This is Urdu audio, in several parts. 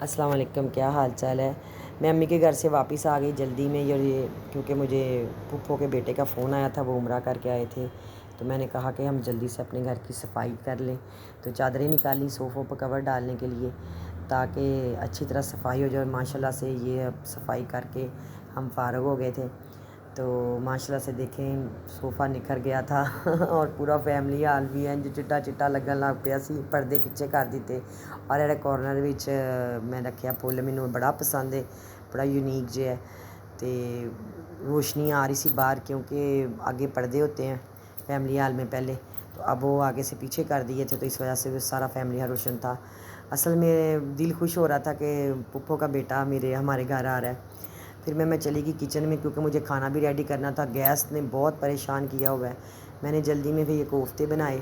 السلام علیکم، کیا حال چال ہے؟ میں امی کے گھر سے واپس آ گئی جلدی میں، یہ کیونکہ مجھے پھپھو کے بیٹے کا فون آیا تھا، وہ عمرہ کر کے آئے تھے، تو میں نے کہا کہ ہم جلدی سے اپنے گھر کی صفائی کر لیں، تو چادریں نکالی صوفوں پر کور ڈالنے کے لیے تاکہ اچھی طرح صفائی ہو جائے۔ ماشاءاللہ سے یہ صفائی کر کے ہم فارغ ہو گئے تھے، تو ماشاءاللہ سے دیکھیں صوفہ نکھر گیا تھا اور پورا فیملی حال بھی ہے جو چٹا چٹا لگن لگ پیا سی، پردے پیچھے کر دیتے اور ایڑے کارنر وچ میں رکھیا پھول، مینوں بڑا پسند ہے، بڑا یونیک جہا ہے، تے روشنی آ رہی سی باہر کیونکہ آگے پردے ہوتے ہیں فیملی ہال میں پہلے، تو اب وہ آگے سے پیچھے کر دیے تھے، تو اس وجہ سے سارا فیملی ہال روشن تھا۔ اصل میں دل خوش ہو رہا تھا کہ پھپھو کا بیٹا ہمارے گھر آ رہا ہے۔ پھر میں چلی گئی کچن میں کیونکہ مجھے کھانا بھی ریڈی کرنا تھا، گیس نے بہت پریشان کیا ہوا ہے۔ میں نے جلدی میں پھر یہ کوفتے بنائے،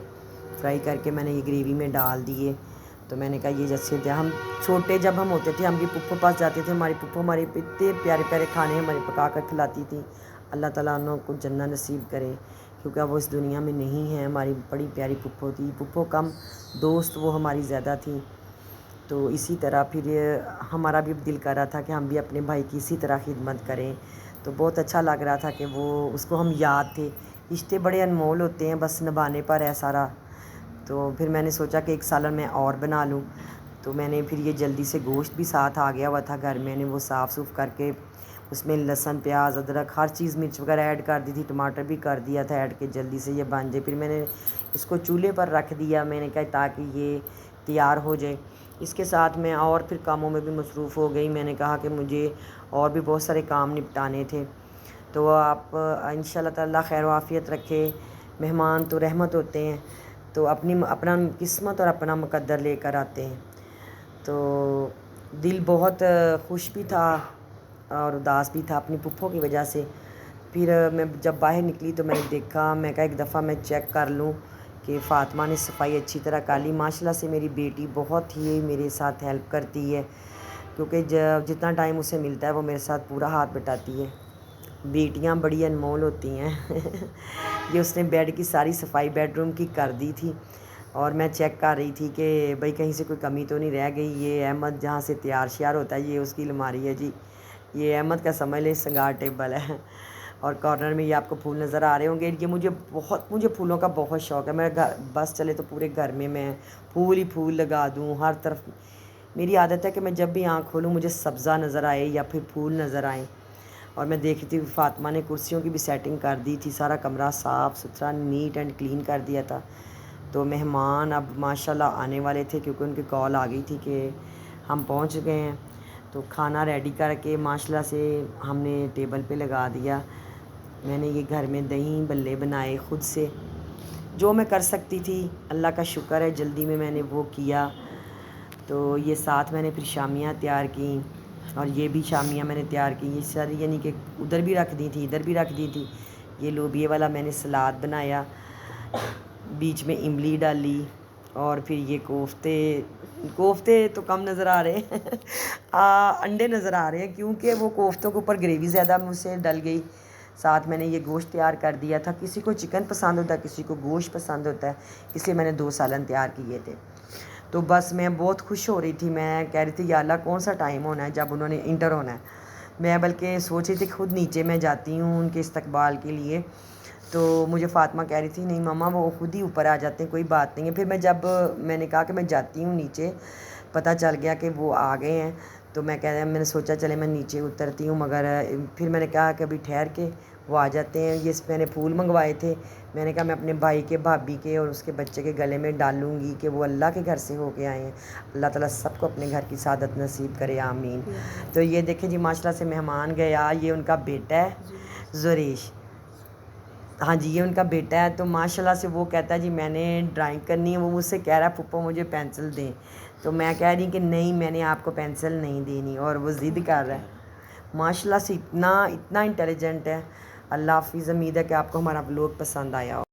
فرائی کر کے میں نے یہ گریوی میں ڈال دیے، تو میں نے کہا یہ جیسے ہم چھوٹے جب ہم ہوتے تھے، ہم بھی پھپھو پاس جاتے تھے، ہماری پھپھو ہمارے اتنے پیارے پیارے کھانے ہمارے پکا کر کھلاتی تھیں۔ اللہ تعالیٰ انہوں کو جنت نصیب کرے کیونکہ اب وہ اس دنیا میں نہیں ہیں۔ ہماری بڑی پیاری پھپھو تھی، پھپھو کم دوست وہ ہماری زیادہ تھیں، تو اسی طرح پھر ہمارا بھی دل کر رہا تھا کہ ہم بھی اپنے بھائی کی اسی طرح خدمت کریں، تو بہت اچھا لگ رہا تھا کہ وہ اس کو ہم یاد تھے۔ رشتے بڑے انمول ہوتے ہیں، بس نبھانے پر ہے سارا۔ تو پھر میں نے سوچا کہ ایک سالن میں اور بنا لوں، تو میں نے پھر یہ جلدی سے گوشت بھی ساتھ آ گیا ہوا تھا گھر میں نے وہ صاف صوف کر کے اس میں لہسن پیاز ادرک ہر چیز مرچ وغیرہ ایڈ کر دی تھی، ٹماٹر بھی کر دیا تھا ایڈ کہ جلدی سے یہ بن جائے۔ پھر میں نے اس کو چولہے پر رکھ دیا، میں نے کہا تاکہ یہ تیار ہو جائے۔ اس کے ساتھ میں اور پھر کاموں میں بھی مصروف ہو گئی، میں نے کہا کہ مجھے اور بھی بہت سارے کام نپٹانے تھے، تو آپ انشاءاللہ تعالیٰ خیر و عافیت رکھے۔ مہمان تو رحمت ہوتے ہیں، تو اپنا قسمت اور اپنا مقدر لے کر آتے ہیں، تو دل بہت خوش بھی تھا اور اداس بھی تھا اپنی پھپھو کی وجہ سے۔ پھر میں جب باہر نکلی تو میں نے دیکھا، میں کہا ایک دفعہ میں چیک کر لوں کہ فاطمہ نے صفائی اچھی طرح کر لی۔ ماشاءاللہ سے میری بیٹی بہت ہی میرے ساتھ ہیلپ کرتی ہے کیونکہ جتنا ٹائم اسے ملتا ہے وہ میرے ساتھ پورا ہاتھ بٹاتی ہے۔ بیٹیاں بڑی انمول ہوتی ہیں یہ اس نے بیڈ کی ساری صفائی بیڈ روم کی کر دی تھی، اور میں چیک کر رہی تھی کہ بھئی کہیں سے کوئی کمی تو نہیں رہ گئی۔ یہ احمد جہاں سے تیار شیار ہوتا ہے یہ اس کی الماری ہے جی، یہ احمد کا سمجھ لیں سنگار ٹیبل ہے، اور کارنر میں یہ آپ کو پھول نظر آ رہے ہوں گے۔ یہ مجھے پھولوں کا بہت شوق ہے، میں بس چلے تو پورے گھر میں پھول ہی پھول لگا دوں ہر طرف۔ میری عادت ہے کہ میں جب بھی آنکھ کھولوں مجھے سبزہ نظر آئے یا پھر پھول نظر آئیں، اور میں دیکھ رہی تھی فاطمہ نے کرسیوں کی بھی سیٹنگ کر دی تھی، سارا کمرہ صاف ستھرا نیٹ اینڈ کلین کر دیا تھا۔ تو مہمان اب ماشاءاللہ آنے والے تھے کیونکہ ان کی کال آ گئی تھی کہ ہم پہنچ گئے ہیں، تو کھانا ریڈی کر کے ماشاءاللہ سے ہم نے ٹیبل پہ لگا دیا۔ میں نے یہ گھر میں دہی بلے بنائے خود سے، جو میں کر سکتی تھی، اللہ کا شکر ہے جلدی میں نے وہ کیا۔ تو یہ ساتھ میں نے پھر شامیاں تیار کیں، اور یہ بھی شامیاں میں نے تیار کی، یہ ساری یعنی کہ ادھر بھی رکھ دی تھی ادھر بھی رکھ دی تھی۔ یہ لوبیے والا میں نے سلاد بنایا، بیچ میں املی ڈالی، اور پھر یہ کوفتے تو کم نظر آ رہے ہیں انڈے نظر آ رہے ہیں کیونکہ وہ کوفتوں کے اوپر گریوی زیادہ مجھ سے ڈل گئی۔ ساتھ میں نے یہ گوشت تیار کر دیا تھا، کسی کو چکن پسند ہوتا ہے کسی کو گوشت پسند ہوتا ہے، اس لیے میں نے 2 سالن تیار کیے تھے۔ تو بس میں بہت خوش ہو رہی تھی، میں کہہ رہی تھی یا اللہ کون سا ٹائم ہونا ہے جب انہوں نے انٹر ہونا ہے۔ میں بلکہ سوچ رہی تھی خود نیچے میں جاتی ہوں ان کے استقبال کے لیے، تو مجھے فاطمہ کہہ رہی تھی نہیں ماما وہ خود ہی اوپر آ جاتے ہیں، کوئی بات نہیں ہے۔ پھر جب میں نے کہا کہ میں جاتی ہوں نیچے، پتہ چل گیا کہ وہ آ گئے ہیں، تو میں نے سوچا چلے میں نیچے اترتی ہوں، مگر پھر میں نے کہا کہ ابھی ٹھہر کے وہ آ جاتے ہیں۔ یہ میں نے پھول منگوائے تھے، میں نے کہا میں اپنے بھائی کے بھابھی کے اور اس کے بچے کے گلے میں ڈالوں گی کہ وہ اللہ کے گھر سے ہو کے آئے ہیں، اللہ تعالیٰ سب کو اپنے گھر کی سعادت نصیب کرے، آمین۔ تو یہ دیکھیں جی ماشاءاللہ سے مہمان گیا، یہ ان کا بیٹا ہے زریش، ہاں جی یہ ان کا بیٹا ہے، تو ماشاءاللہ سے وہ کہتا ہے جی میں نے ڈرائنگ کرنی ہے، وہ مجھ سے کہہ رہا ہے پھپھو مجھے پینسل دیں، تو میں کہہ رہی کہ نہیں میں نے آپ کو پینسل نہیں دینی، اور وہ ضد کر رہا ہے۔ ماشاءاللہ سے اتنا انٹیلیجنٹ ہے۔ اللہ حافظ، امید ہے کہ آپ کو ہمارا بلاگ پسند آیا ہو۔